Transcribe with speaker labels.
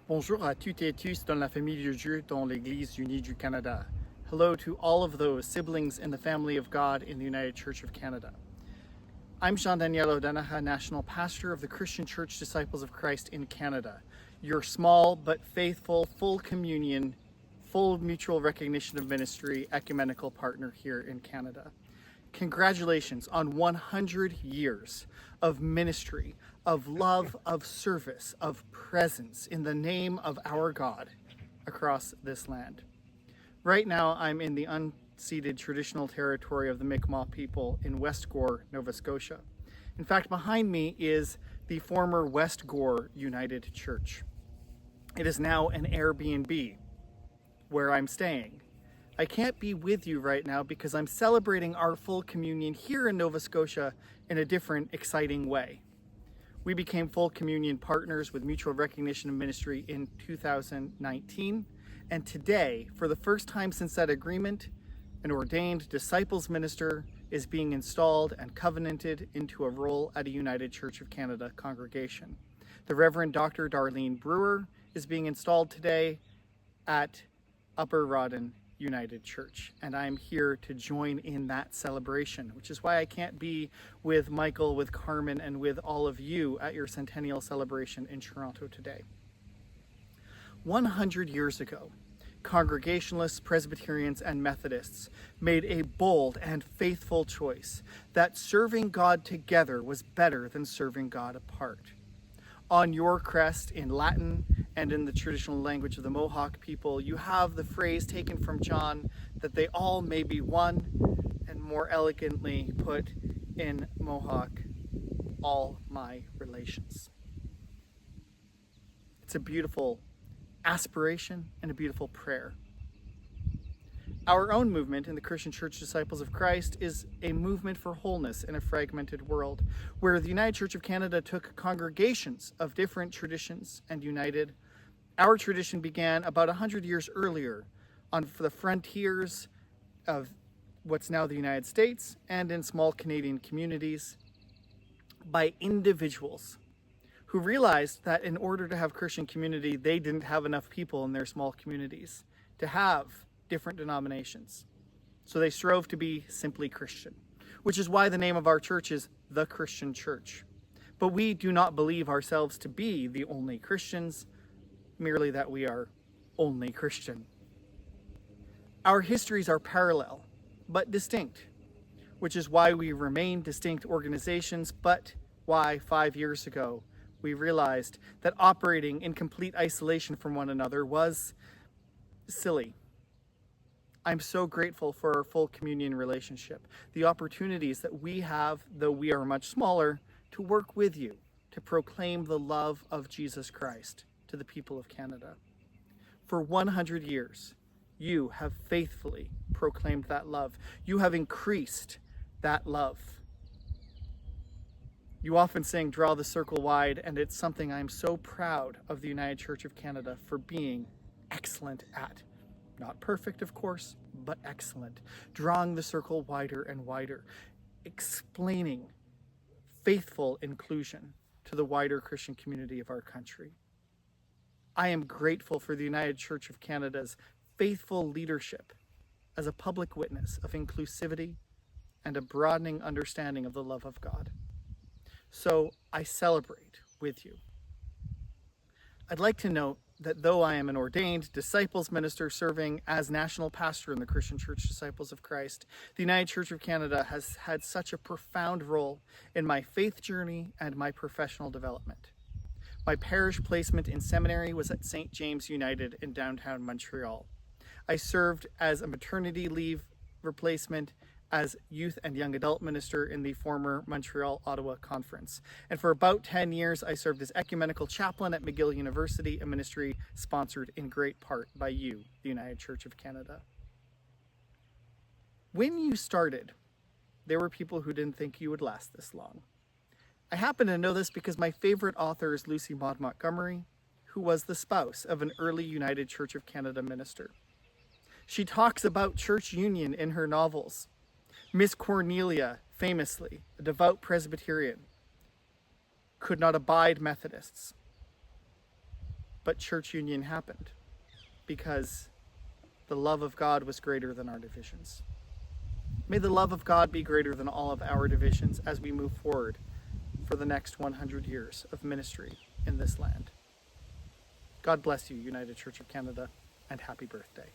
Speaker 1: Bonjour à toutes et tous dans la famille de Dieu dans l'Église unie du Canada. Hello to all of those siblings in the family of God in the United Church of Canada. I'm Jean-Daniel O'Donoghue, National Pastor of the Christian Church Disciples of Christ in Canada, your small but faithful, full communion, full mutual recognition of ministry, ecumenical partner here in Canada. Congratulations on 100 years of ministry, of love, of service, of presence in the name of our God across this land. Right now, I'm in the unceded traditional territory of the Mi'kmaq people in West Gore, Nova Scotia. In fact, behind me is the former West Gore United Church. It is now an Airbnb where I'm staying. I can't be with you right now because I'm celebrating our full communion here in Nova Scotia in a different, exciting way. We became full communion partners with Mutual Recognition of Ministry in 2019, and today, for the first time since that agreement, an ordained disciples minister is being installed and covenanted into a role at a United Church of Canada congregation. The Reverend Dr. Darlene Brewer is being installed today at Upper Rawdon United Church, and I'm here to join in that celebration, which is why I can't be with Michael, with Carmen, and with all of you at your centennial celebration in Toronto today. 100 years ago, Congregationalists, Presbyterians, and Methodists made a bold and faithful choice that serving God together was better than serving God apart. On your crest, in Latin and in the traditional language of the Mohawk people, you have the phrase taken from John that they all may be one, and more elegantly put in Mohawk, all my relations. It's a beautiful aspiration and a beautiful prayer. Our own movement in the Christian Church Disciples of Christ is a movement for wholeness in a fragmented world, where the United Church of Canada took congregations of different traditions and united. Our tradition began about 100 years earlier on the frontiers of what's now the United States and in small Canadian communities by individuals who realized that in order to have Christian community, they didn't have enough people in their small communities to have different denominations. So they strove to be simply Christian, which is why the name of our church is The Christian Church. But we do not believe ourselves to be the only Christians, merely that we are only Christian. Our histories are parallel, but distinct, which is why we remain distinct organizations, but why 5 years ago we realized that operating in complete isolation from one another was silly. I'm so grateful for our full communion relationship, the opportunities that we have, though we are much smaller, to work with you, to proclaim the love of Jesus Christ to the people of Canada. For 100 years, you have faithfully proclaimed that love. You have increased that love. You often sing, "Draw the circle wide," and it's something I'm so proud of the United Church of Canada for being excellent at. Not perfect, of course, but excellent. Drawing the circle wider and wider, explaining faithful inclusion to the wider Christian community of our country. I am grateful for the United Church of Canada's faithful leadership as a public witness of inclusivity and a broadening understanding of the love of God. So I celebrate with you. I'd like to note that though I am an ordained disciples minister serving as national pastor in the Christian Church Disciples of Christ, the United Church of Canada has had such a profound role in my faith journey and my professional development. My parish placement in seminary was at St. James United in downtown Montreal. I served as a maternity leave replacement as youth and young adult minister in the former Montreal-Ottawa Conference. And for about 10 years, I served as ecumenical chaplain at McGill University, a ministry sponsored in great part by you, the United Church of Canada. When you started, there were people who didn't think you would last this long. I happen to know this because my favorite author is Lucy Maud Montgomery, who was the spouse of an early United Church of Canada minister. She talks about church union in her novels. Miss Cornelia, famously, a devout Presbyterian, could not abide Methodists. But church union happened because the love of God was greater than our divisions. May the love of God be greater than all of our divisions as we move forward for the next 100 years of ministry in this land. God bless you, United Church of Canada, and happy birthday.